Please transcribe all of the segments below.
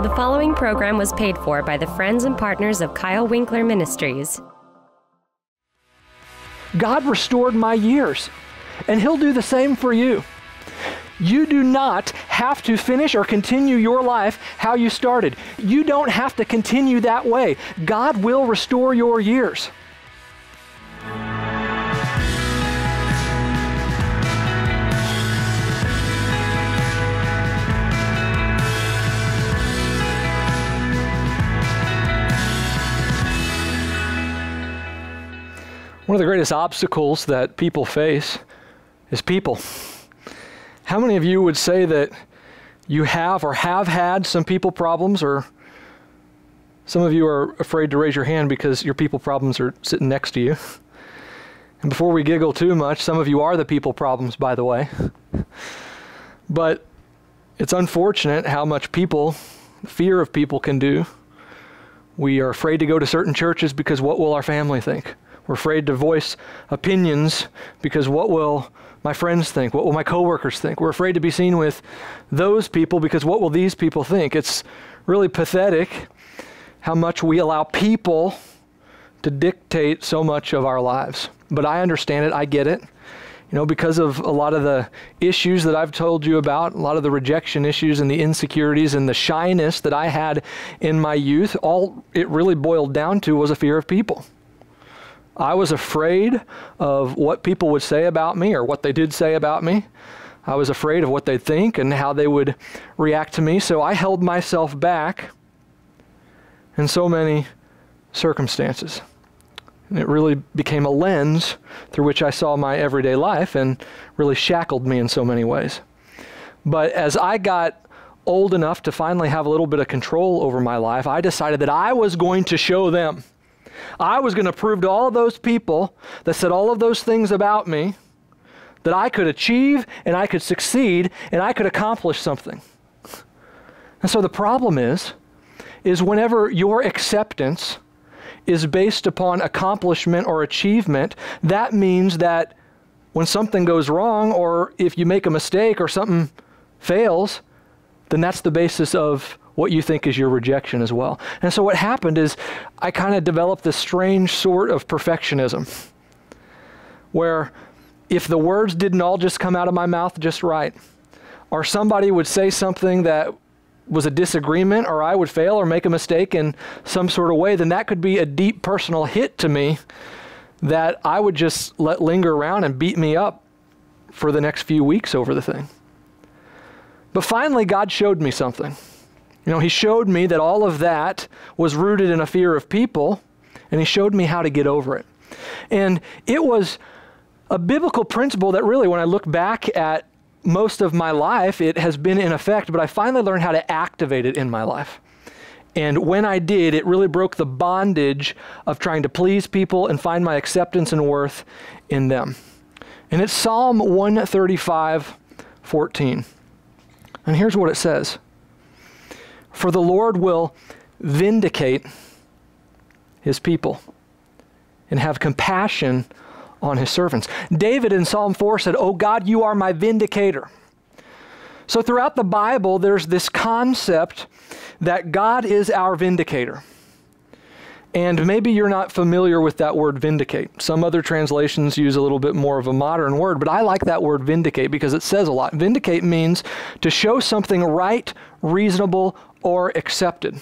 The following program was paid for by the friends and partners of Kyle Winkler Ministries. God restored my years, and He'll do the same for you. You do not have to finish or continue your life how you started. You don't have to continue that way. God will restore your years. One of the greatest obstacles that people face is people. How many of you would say that you have or have had some people problems, or some of you are afraid to raise your hand because your people problems are sitting next to you? And before we giggle too much, some of you are the people problems, by the way. But it's unfortunate how much fear of people can do. We are afraid to go to certain churches because what will our family think? We're afraid to voice opinions because what will my friends think? What will my coworkers think? We're afraid to be seen with those people because what will these people think? It's really pathetic how much we allow people to dictate so much of our lives. But I understand it. I get it. You know, because of a lot of the issues that I've told you about, a lot of the rejection issues and the insecurities and the shyness that I had in my youth, all it really boiled down to was a fear of people. I was afraid of what people would say about me or what they did say about me. I was afraid of what they'd think and how they would react to me. So I held myself back in so many circumstances. And it really became a lens through which I saw my everyday life and really shackled me in so many ways. But as I got old enough to finally have a little bit of control over my life, I decided that I was going to show them. I was going to prove to all of those people that said all of those things about me that I could achieve and I could succeed and I could accomplish something. And so the problem is whenever your acceptance is based upon accomplishment or achievement, that means that when something goes wrong or if you make a mistake or something fails, then that's the basis of what you think is your rejection as well. And so what happened is I kind of developed this strange sort of perfectionism where if the words didn't all just come out of my mouth just right, or somebody would say something that was a disagreement, or I would fail or make a mistake in some sort of way, then that could be a deep personal hit to me that I would just let linger around and beat me up for the next few weeks over the thing. But finally, God showed me something. You know, He showed me that all of that was rooted in a fear of people, and He showed me how to get over it. And it was a biblical principle that really, when I look back at most of my life, it has been in effect, but I finally learned how to activate it in my life. And when I did, it really broke the bondage of trying to please people and find my acceptance and worth in them. And it's Psalm 135:14. And here's what it says. For the Lord will vindicate His people and have compassion on His servants. David in Psalm 4 said, "Oh God, you are my vindicator." So throughout the Bible, there's this concept that God is our vindicator. And maybe you're not familiar with that word vindicate. Some other translations use a little bit more of a modern word, but I like that word vindicate because it says a lot. Vindicate means to show something right, reasonable, or accepted.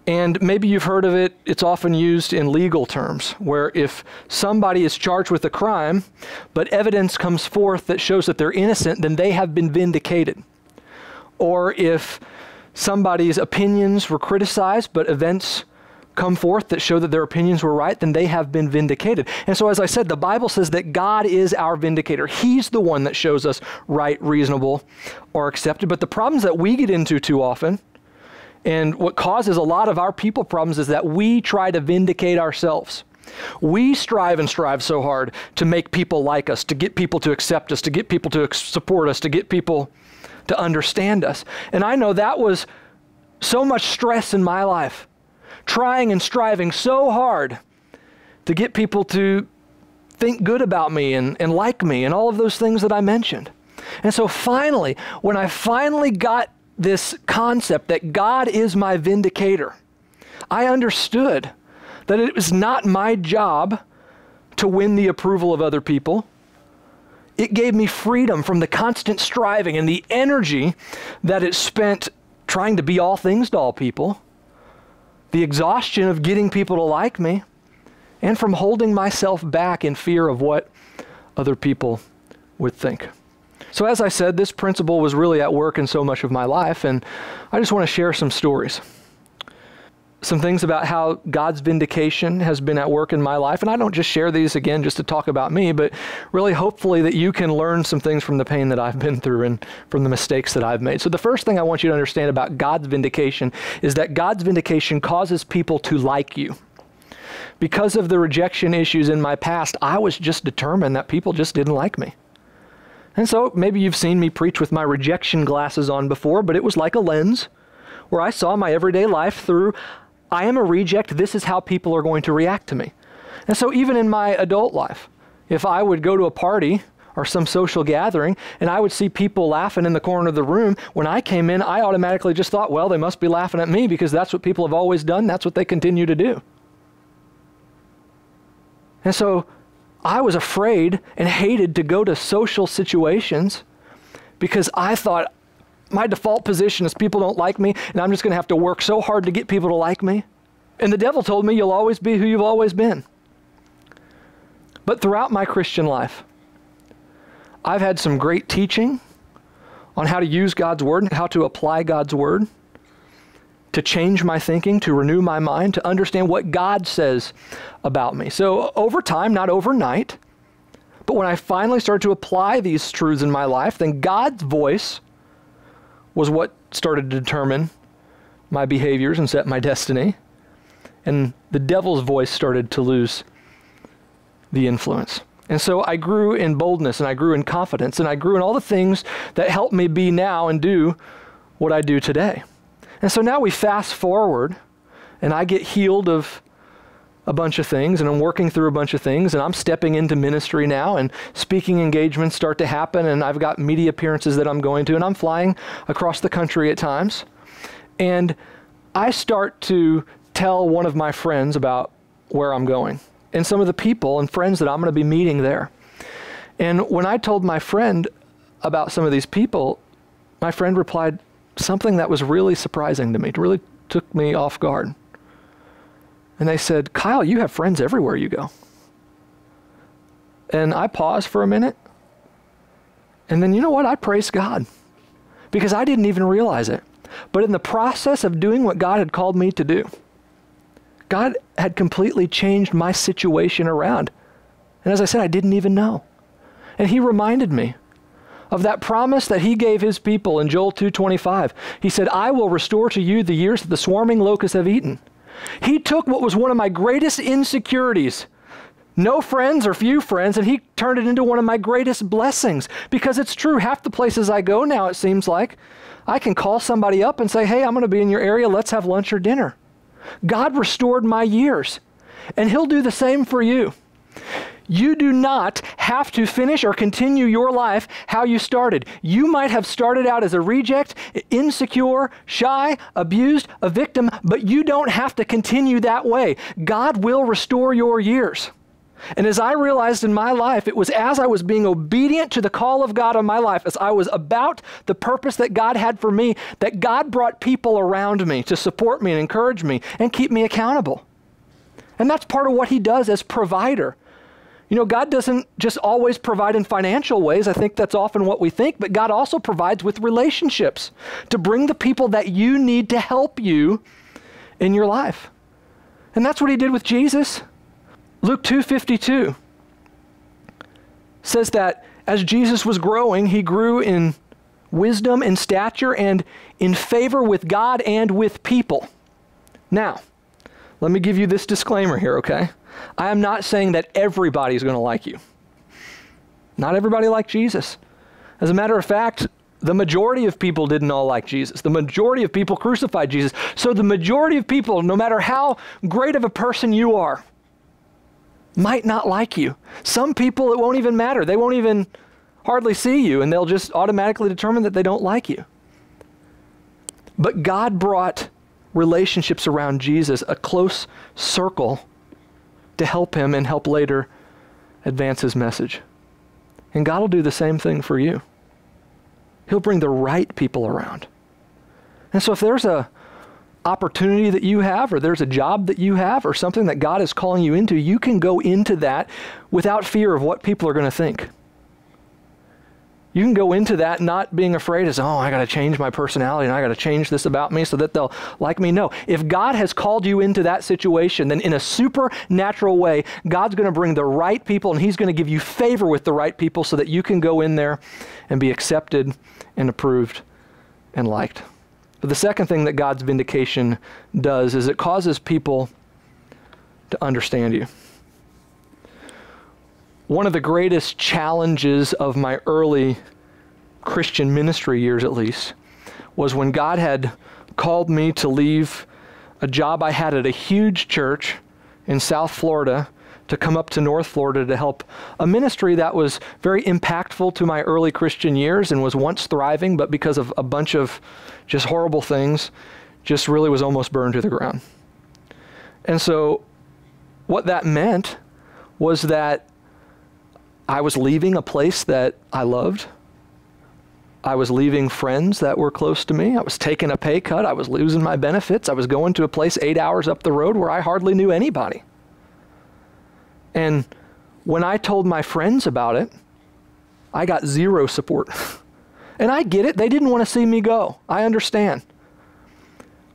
And maybe you've heard of it, it's often used in legal terms, where if somebody is charged with a crime, but evidence comes forth that shows that they're innocent, then they have been vindicated. Or if somebody's opinions were criticized, but events come forth that show that their opinions were right, then they have been vindicated. And so as I said, the Bible says that God is our vindicator. He's the one that shows us right, reasonable, or accepted. But the problems that we get into too often, and what causes a lot of our people problems, is that we try to vindicate ourselves. We strive so hard to make people like us, to get people to accept us, to get people to support us, to get people to understand us. And I know that was so much stress in my life, trying and striving so hard to get people to think good about me and like me and all of those things that I mentioned. And so finally, when I finally got this concept that God is my vindicator, I understood that it was not my job to win the approval of other people. It gave me freedom from the constant striving and the energy that it spent trying to be all things to all people, the exhaustion of getting people to like me, and from holding myself back in fear of what other people would think. So as I said, this principle was really at work in so much of my life, and I just want to share some stories. Some things about how God's vindication has been at work in my life. And I don't just share these again just to talk about me, but really hopefully that you can learn some things from the pain that I've been through and from the mistakes that I've made. So the first thing I want you to understand about God's vindication is that God's vindication causes people to like you. Because of the rejection issues in my past, I was just determined that people just didn't like me. And so maybe you've seen me preach with my rejection glasses on before, but it was like a lens where I saw my everyday life through, I am a reject, this is how people are going to react to me. And so even in my adult life, if I would go to a party or some social gathering and I would see people laughing in the corner of the room, when I came in, I automatically just thought, well, they must be laughing at me because that's what people have always done, that's what they continue to do. And so I was afraid and hated to go to social situations because I thought, my default position is people don't like me, and I'm just going to have to work so hard to get people to like me. And the devil told me, you'll always be who you've always been. But throughout my Christian life, I've had some great teaching on how to use God's word and how to apply God's word, to change my thinking, to renew my mind, to understand what God says about me. So over time, not overnight, but when I finally started to apply these truths in my life, then God's voice was what started to determine my behaviors and set my destiny. And the devil's voice started to lose the influence. And so I grew in boldness, and I grew in confidence, and I grew in all the things that help me be now and do what I do today. And so now we fast forward, and I get healed of a bunch of things, and I'm working through a bunch of things, and I'm stepping into ministry now, and speaking engagements start to happen, and I've got media appearances that I'm going to, and I'm flying across the country at times. And I start to tell one of my friends about where I'm going, and some of the people and friends that I'm going to be meeting there. And when I told my friend about some of these people, my friend replied something that was really surprising to me. It really took me off guard. And they said, Kyle, you have friends everywhere you go. And I paused for a minute. And then you know what? I praised God because I didn't even realize it. But in the process of doing what God had called me to do, God had completely changed my situation around. And as I said, I didn't even know. And he reminded me of that promise that he gave his people in Joel 2:25. He said, I will restore to you the years that the swarming locusts have eaten. He took what was one of my greatest insecurities, no friends or few friends, and he turned it into one of my greatest blessings. Because it's true, half the places I go now, it seems like, I can call somebody up and say, hey, I'm going to be in your area, let's have lunch or dinner. God restored my years, and he'll do the same for you. You do not have to finish or continue your life how you started. You might have started out as a reject, insecure, shy, abused, a victim, but you don't have to continue that way. God will restore your years. And as I realized in my life, it was as I was being obedient to the call of God on my life, as I was about the purpose that God had for me, that God brought people around me to support me and encourage me and keep me accountable. And that's part of what he does as provider. You know, God doesn't just always provide in financial ways. I think that's often what we think, but God also provides with relationships to bring the people that you need to help you in your life. And that's what he did with Jesus. Luke 2:52 says that as Jesus was growing, he grew in wisdom and stature and in favor with God and with people. Now, let me give you this disclaimer here, okay? I am not saying that everybody's going to like you. Not everybody liked Jesus. As a matter of fact, the majority of people didn't all like Jesus. The majority of people crucified Jesus. So the majority of people, no matter how great of a person you are, might not like you. Some people, it won't even matter. They won't even hardly see you, and they'll just automatically determine that they don't like you. But God brought relationships around Jesus, a close circle, to help him and help later advance his message. And God will do the same thing for you. He'll bring the right people around. And so if there's a opportunity that you have, or there's a job that you have, or something that God is calling you into, you can go into that without fear of what people are going to think. You can go into that not being afraid as, I got to change my personality and I got to change this about me so that they'll like me. No, if God has called you into that situation, then in a supernatural way, God's going to bring the right people and he's going to give you favor with the right people so that you can go in there and be accepted and approved and liked. But the second thing that God's vindication does is it causes people to understand you. One of the greatest challenges of my early Christian ministry years, at least, was when God had called me to leave a job I had at a huge church in South Florida to come up to North Florida to help a ministry that was very impactful to my early Christian years and was once thriving, but because of a bunch of just horrible things, just really was almost burned to the ground. And so what that meant was that I was leaving a place that I loved. I was leaving friends that were close to me. I was taking a pay cut. I was losing my benefits. I was going to a place 8 hours up the road where I hardly knew anybody. And when I told my friends about it, I got zero support. And I get it. They didn't want to see me go. I understand.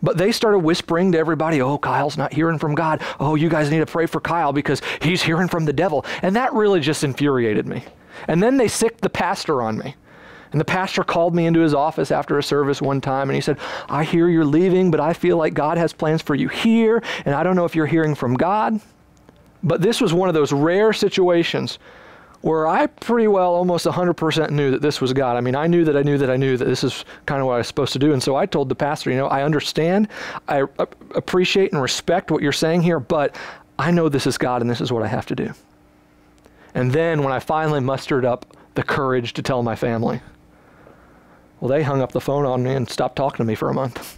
But they started whispering to everybody, Kyle's not hearing from God. You guys need to pray for Kyle because he's hearing from the devil. And that really just infuriated me. And then they sicked the pastor on me. And the pastor called me into his office after a service one time and he said, I hear you're leaving, but I feel like God has plans for you here. And I don't know if you're hearing from God. But this was one of those rare situations where I pretty well almost 100% knew that this was God. I mean, I knew that this is kind of what I was supposed to do. And so I told the pastor, I understand, I appreciate and respect what you're saying here, but I know this is God and this is what I have to do. And then when I finally mustered up the courage to tell my family, well, they hung up the phone on me and stopped talking to me for a month.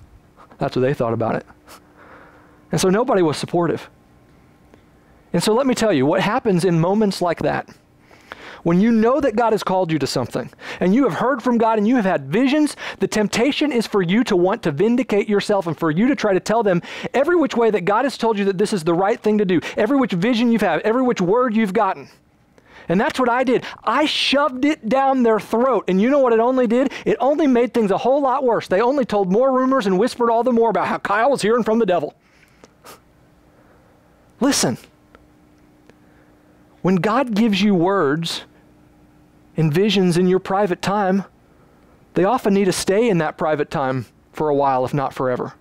That's what they thought about it. And so nobody was supportive. And so let me tell you, what happens in moments like that, when you know that God has called you to something and you have heard from God and you have had visions, the temptation is for you to want to vindicate yourself and for you to try to tell them every which way that God has told you that this is the right thing to do, every which vision you've had, every which word you've gotten. And that's what I did. I shoved it down their throat. And you know what it only did? It only made things a whole lot worse. They only told more rumors and whispered all the more about how Kyle was hearing from the devil. Listen, when God gives you words and visions in your private time, they often need to stay in that private time for a while, if not forever.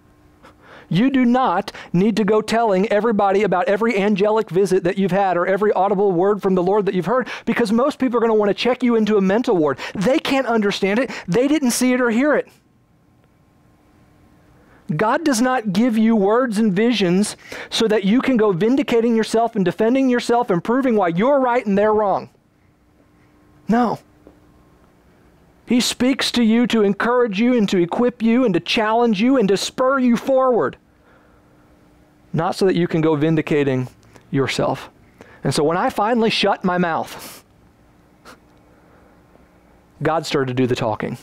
You do not need to go telling everybody about every angelic visit that you've had or every audible word from the Lord that you've heard, because most people are going to want to check you into a mental ward. They can't understand it. They didn't see it or hear it. God does not give you words and visions so that you can go vindicating yourself and defending yourself and proving why you're right and they're wrong. No. He speaks to you to encourage you and to equip you and to challenge you and to spur you forward. Not so that you can go vindicating yourself. And so when I finally shut my mouth, God started to do the talking.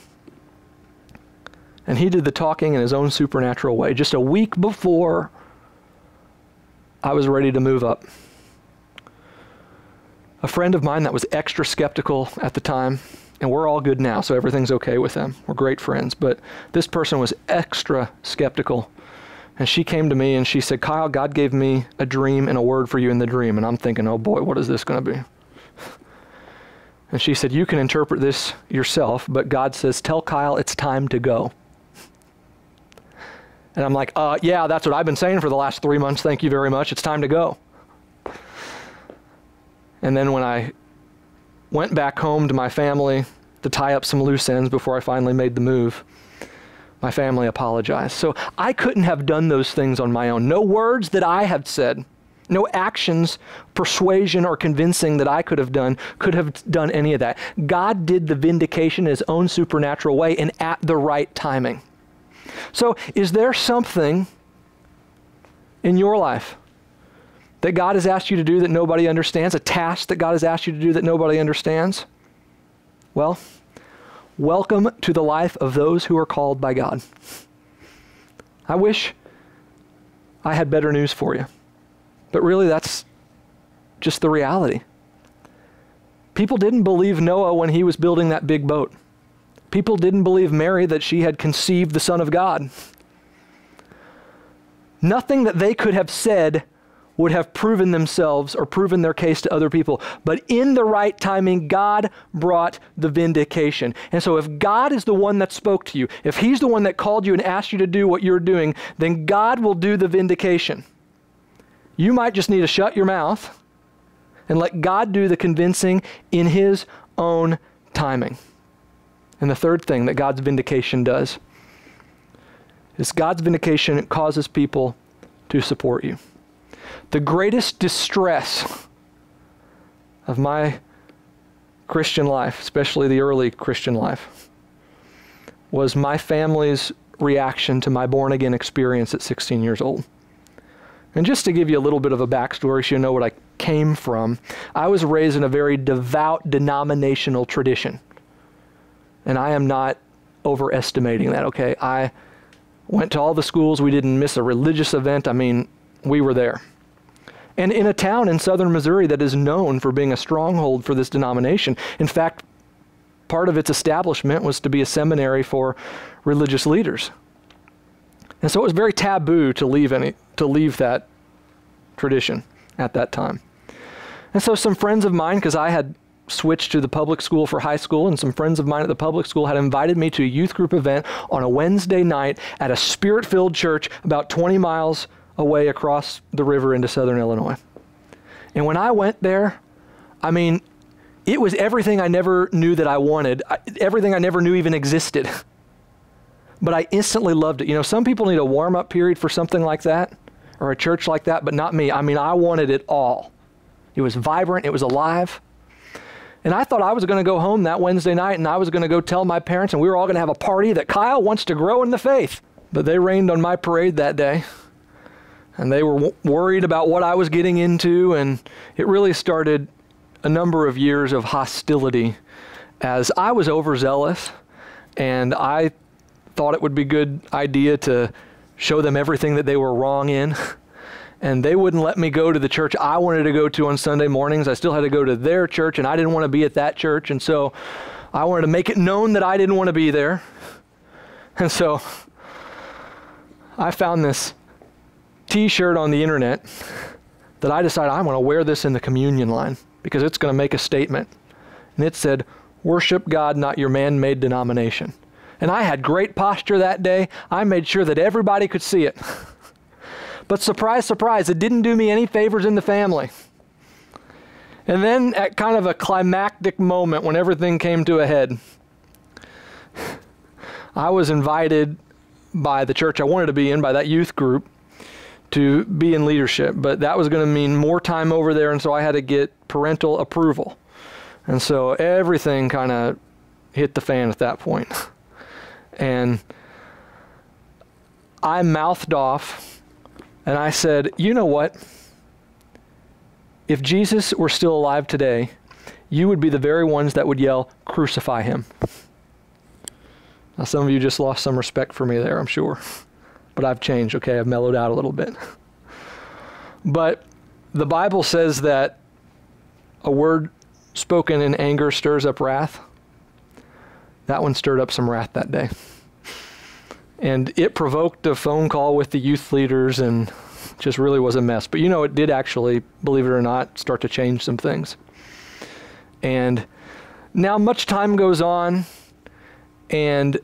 And he did the talking in his own supernatural way. Just a week before I was ready to move up, a friend of mine that was extra skeptical at the time, and we're all good now, so everything's okay with them. We're great friends. But this person was extra skeptical. And she came to me and she said, Kyle, God gave me a dream and a word for you in the dream. And I'm thinking, oh boy, what is this going to be? And she said, you can interpret this yourself, but God says, tell Kyle it's time to go. And I'm like, yeah, that's what I've been saying for the last 3 months. Thank you very much. It's time to go. And then when I went back home to my family to tie up some loose ends before I finally made the move, my family apologized. So I couldn't have done those things on my own. No words that I have said, no actions, persuasion, or convincing that I could have done any of that. God did the vindication in his own supernatural way and at the right timing. So is there something in your life that God has asked you to do that nobody understands? A task that God has asked you to do that nobody understands? Well, welcome to the life of those who are called by God. I wish I had better news for you, but really that's just the reality. People didn't believe Noah when he was building that big boat. People didn't believe Mary that she had conceived the Son of God. Nothing that they could have said would have proven themselves or proven their case to other people. But in the right timing, God brought the vindication. And so if God is the one that spoke to you, if he's the one that called you and asked you to do what you're doing, then God will do the vindication. You might just need to shut your mouth and let God do the convincing in his own timing. And the third thing that God's vindication does is God's vindication causes people to support you. The greatest distress of my Christian life, especially the early Christian life, was my family's reaction to my born-again experience at 16 years old. And just to give you a little bit of a backstory so you know what I came from, I was raised in a very devout denominational tradition. And I am not overestimating that, okay? I went to all the schools. We didn't miss a religious event. I mean, we were there. And in a town in southern Missouri that is known for being a stronghold for this denomination. In fact, part of its establishment was to be a seminary for religious leaders. And so it was very taboo to leave that tradition at that time. And so some friends of mine, because I had switched to the public school for high school, and some friends of mine at the public school had invited me to a youth group event on a Wednesday night at a spirit-filled church about 20 miles away across the river into southern Illinois. And when I went there, I mean, it was everything I never knew that I wanted, everything I never knew even existed. But I instantly loved it. You know, some people need a warm-up period for something like that, or a church like that, but not me. I mean, I wanted it all. It was vibrant, it was alive. And I thought I was going to go home that Wednesday night and I was going to go tell my parents and we were all going to have a party that Kyle wants to grow in the faith. But they rained on my parade that day. And they were worried about what I was getting into, and it really started a number of years of hostility as I was overzealous, and I thought it would be a good idea to show them everything that they were wrong in. And they wouldn't let me go to the church I wanted to go to on Sunday mornings. I still had to go to their church, and I didn't want to be at that church, and so I wanted to make it known that I didn't want to be there. And so I found this T-shirt on the internet that I decided I want to wear this in the communion line because it's going to make a statement. And it said, "Worship God, not your man-made denomination." And I had great posture that day. I made sure that everybody could see it. But surprise, surprise, it didn't do me any favors in the family. And then at kind of a climactic moment when everything came to a head, I was invited by the church I wanted to be in, by that youth group, to be in leadership, but that was going to mean more time over there, and so I had to get parental approval. And so everything kind of hit the fan at that point. And I mouthed off, and I said, "You know what? If Jesus were still alive today, you would be the very ones that would yell, 'Crucify him.'" Now, some of you just lost some respect for me there, I'm sure. But I've changed, okay? I've mellowed out a little bit. But the Bible says that a word spoken in anger stirs up wrath. That one stirred up some wrath that day. And it provoked a phone call with the youth leaders and just really was a mess. But you know, it did actually, believe it or not, start to change some things. And now much time goes on, and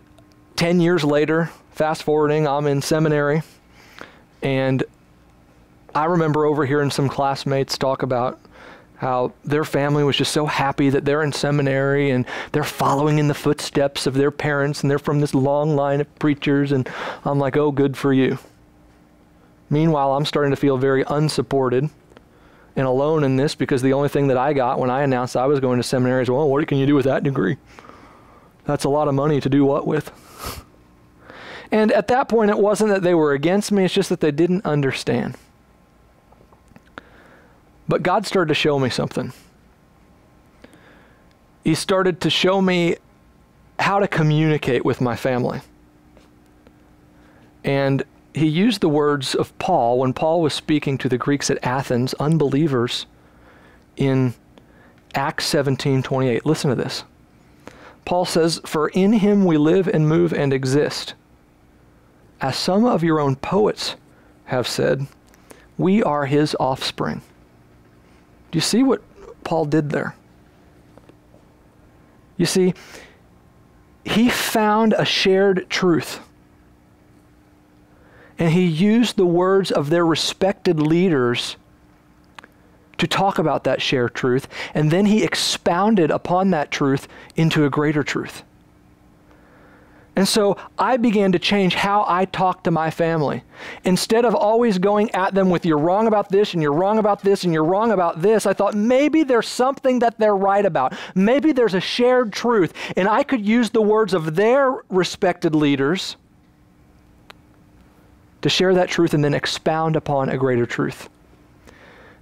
10 years later, fast forwarding, I'm in seminary, and I remember overhearing some classmates talk about how their family was just so happy that they're in seminary and they're following in the footsteps of their parents and they're from this long line of preachers, and I'm like, oh, good for you. Meanwhile, I'm starting to feel very unsupported and alone in this because the only thing that I got when I announced I was going to seminary is, well, what can you do with that degree? That's a lot of money to do what with? And at that point, it wasn't that they were against me, it's just that they didn't understand. But God started to show me something. He started to show me how to communicate with my family. And he used the words of Paul when Paul was speaking to the Greeks at Athens, unbelievers, in Acts 17:28. Listen to this. Paul says, "For in him we live and move and exist. As some of your own poets have said, we are his offspring." Do you see what Paul did there? You see, he found a shared truth. And he used the words of their respected leaders to talk about that shared truth, and then he expounded upon that truth into a greater truth. And so I began to change how I talk to my family. Instead of always going at them with "you're wrong about this, and you're wrong about this, and you're wrong about this," I thought maybe there's something that they're right about. Maybe there's a shared truth, and I could use the words of their respected leaders to share that truth and then expound upon a greater truth.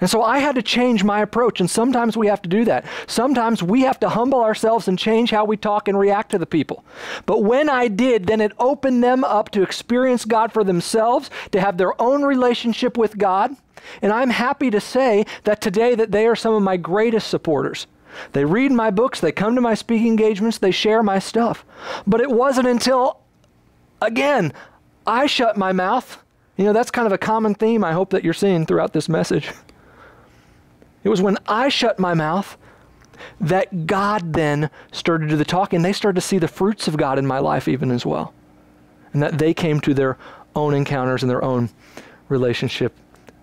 And so I had to change my approach, and sometimes we have to do that. Sometimes we have to humble ourselves and change how we talk and react to the people. But when I did, then it opened them up to experience God for themselves, to have their own relationship with God. And I'm happy to say that today that they are some of my greatest supporters. They read my books, they come to my speaking engagements, they share my stuff. But it wasn't until, again, I shut my mouth. You know, that's kind of a common theme I hope that you're seeing throughout this message. It was when I shut my mouth that God then started to do the talking. They started to see the fruits of God in my life even as well. And that they came to their own encounters and their own relationship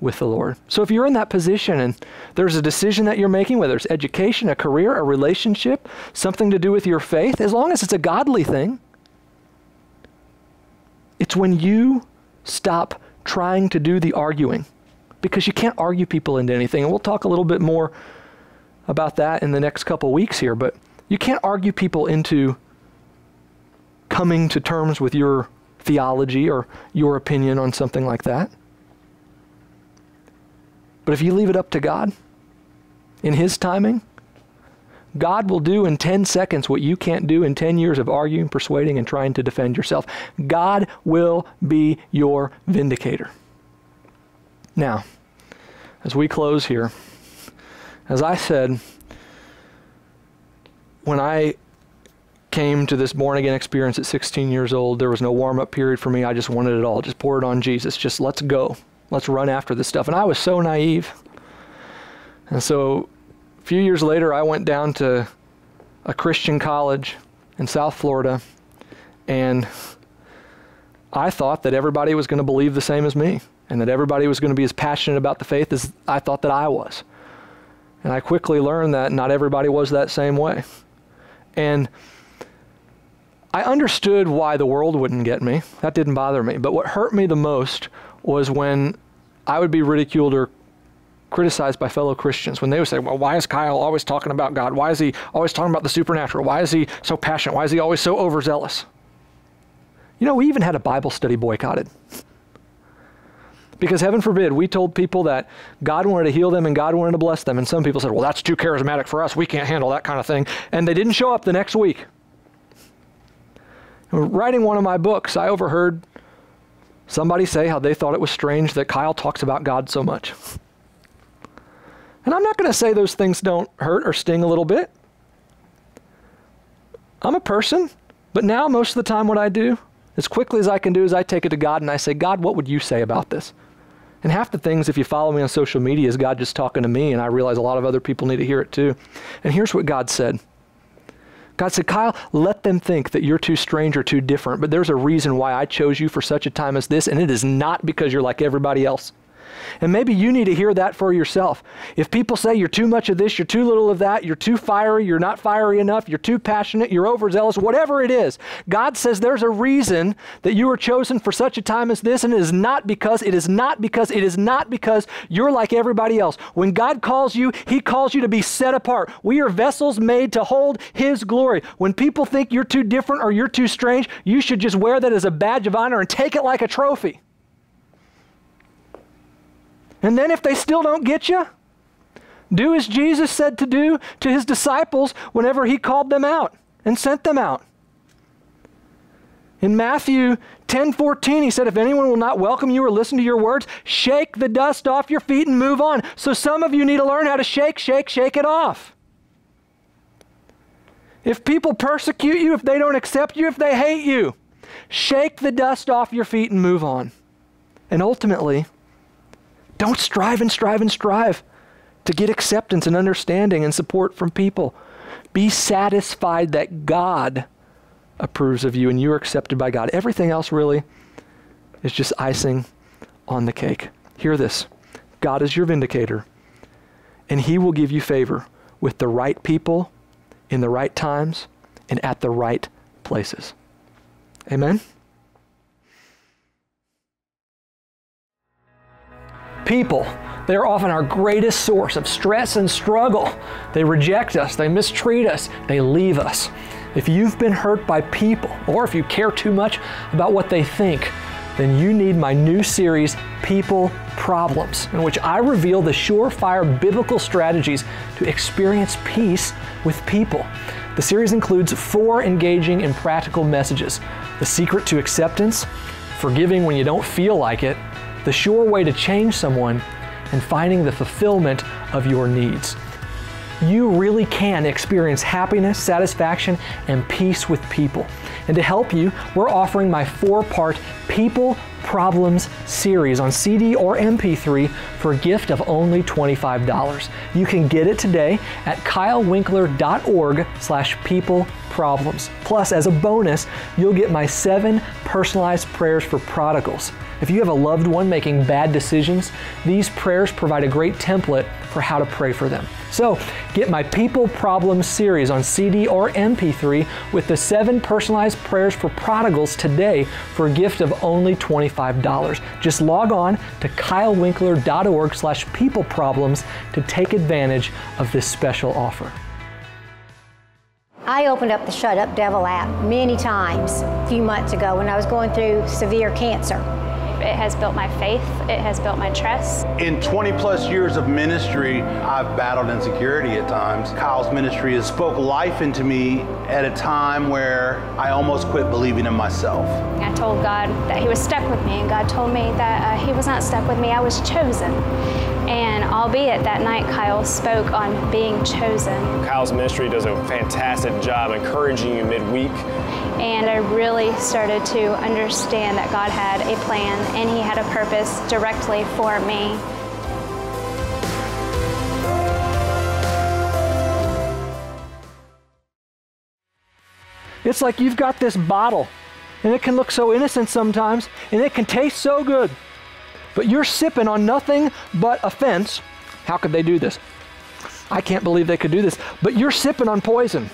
with the Lord. So if you're in that position and there's a decision that you're making, whether it's education, a career, a relationship, something to do with your faith, as long as it's a godly thing, it's when you stop trying to do the arguing. Because you can't argue people into anything. And we'll talk a little bit more about that in the next couple weeks here. But you can't argue people into coming to terms with your theology or your opinion on something like that. But if you leave it up to God, in his timing, God will do in 10 seconds what you can't do in 10 years of arguing, persuading, and trying to defend yourself. God will be your vindicator. Now, as we close here, as I said, when I came to this born-again experience at 16 years old, there was no warm-up period for me. I just wanted it all. Just pour it on Jesus. Just let's go. Let's run after this stuff. And I was so naive. And so a few years later, I went down to a Christian college in South Florida, and I thought that everybody was going to believe the same as me, and that everybody was going to be as passionate about the faith as I thought that I was. And I quickly learned that not everybody was that same way. And I understood why the world wouldn't get me. That didn't bother me. But what hurt me the most was when I would be ridiculed or criticized by fellow Christians, when they would say, well, why is Kyle always talking about God? Why is he always talking about the supernatural? Why is he so passionate? Why is he always so overzealous? You know, we even had a Bible study boycotted. Because heaven forbid, we told people that God wanted to heal them and God wanted to bless them. And some people said, well, that's too charismatic for us. We can't handle that kind of thing. And they didn't show up the next week. Writing one of my books, I overheard somebody say how they thought it was strange that Kyle talks about God so much. And I'm not going to say those things don't hurt or sting a little bit. I'm a person, but now most of the time what I do, as quickly as I can do, is I take it to God and I say, God, what would you say about this? And half the things, if you follow me on social media, is God just talking to me, and I realize a lot of other people need to hear it too. And here's what God said. God said, Kyle, let them think that you're too strange or too different, but there's a reason why I chose you for such a time as this, and it is not because you're like everybody else. And maybe you need to hear that for yourself. If people say you're too much of this, you're too little of that, you're too fiery, you're not fiery enough, you're too passionate, you're overzealous, whatever it is, God says there's a reason that you were chosen for such a time as this, and it is not because you're like everybody else. When God calls you, He calls you to be set apart. We are vessels made to hold His glory. When people think you're too different or you're too strange, you should just wear that as a badge of honor and take it like a trophy. And then if they still don't get you, do as Jesus said to do to His disciples whenever He called them out and sent them out. In Matthew 10:14, He said, if anyone will not welcome you or listen to your words, shake the dust off your feet and move on. So some of you need to learn how to shake it off. If people persecute you, if they don't accept you, if they hate you, shake the dust off your feet and move on. And ultimately, don't strive to get acceptance and understanding and support from people. Be satisfied that God approves of you and you're accepted by God. Everything else really is just icing on the cake. Hear this. God is your vindicator, and He will give you favor with the right people in the right times and at the right places. Amen? People, they are often our greatest source of stress and struggle. They reject us, they mistreat us, they leave us. If you've been hurt by people, or if you care too much about what they think, then you need my new series, People Problems, in which I reveal the surefire biblical strategies to experience peace with people. The series includes 4 engaging and practical messages: the secret to acceptance, forgiving when you don't feel like it, the sure way to change someone, and finding the fulfillment of your needs. You really can experience happiness, satisfaction, and peace with people. And to help you, we're offering my 4-part People Problems series on CD or MP3 for a gift of only $25. You can get it today at kylewinkler.org/peopleproblems. Plus, as a bonus, you'll get my 7 personalized prayers for prodigals. If you have a loved one making bad decisions, these prayers provide a great template for how to pray for them. So, get my People Problems series on CD or MP3 with the 7 personalized prayers for prodigals today for a gift of only $25. Just log on to kylewinkler.org/peopleproblems to take advantage of this special offer. I opened up the Shut Up Devil app many times a few months ago when I was going through severe cancer. It has built my faith. It has built my trust. In 20 plus years of ministry, I've battled insecurity at times. Kyle's ministry has spoke life into me at a time where I almost quit believing in myself. I told God that He was stuck with me, and God told me that He was not stuck with me. I was chosen. And albeit that night Kyle spoke on being chosen. Kyle's ministry does a fantastic job encouraging you midweek. And I really started to understand that God had a plan and He had a purpose directly for me. It's like you've got this bottle, and it can look so innocent sometimes, and it can taste so good, but you're sipping on nothing but offense. How could they do this? I can't believe they could do this. But you're sipping on poison.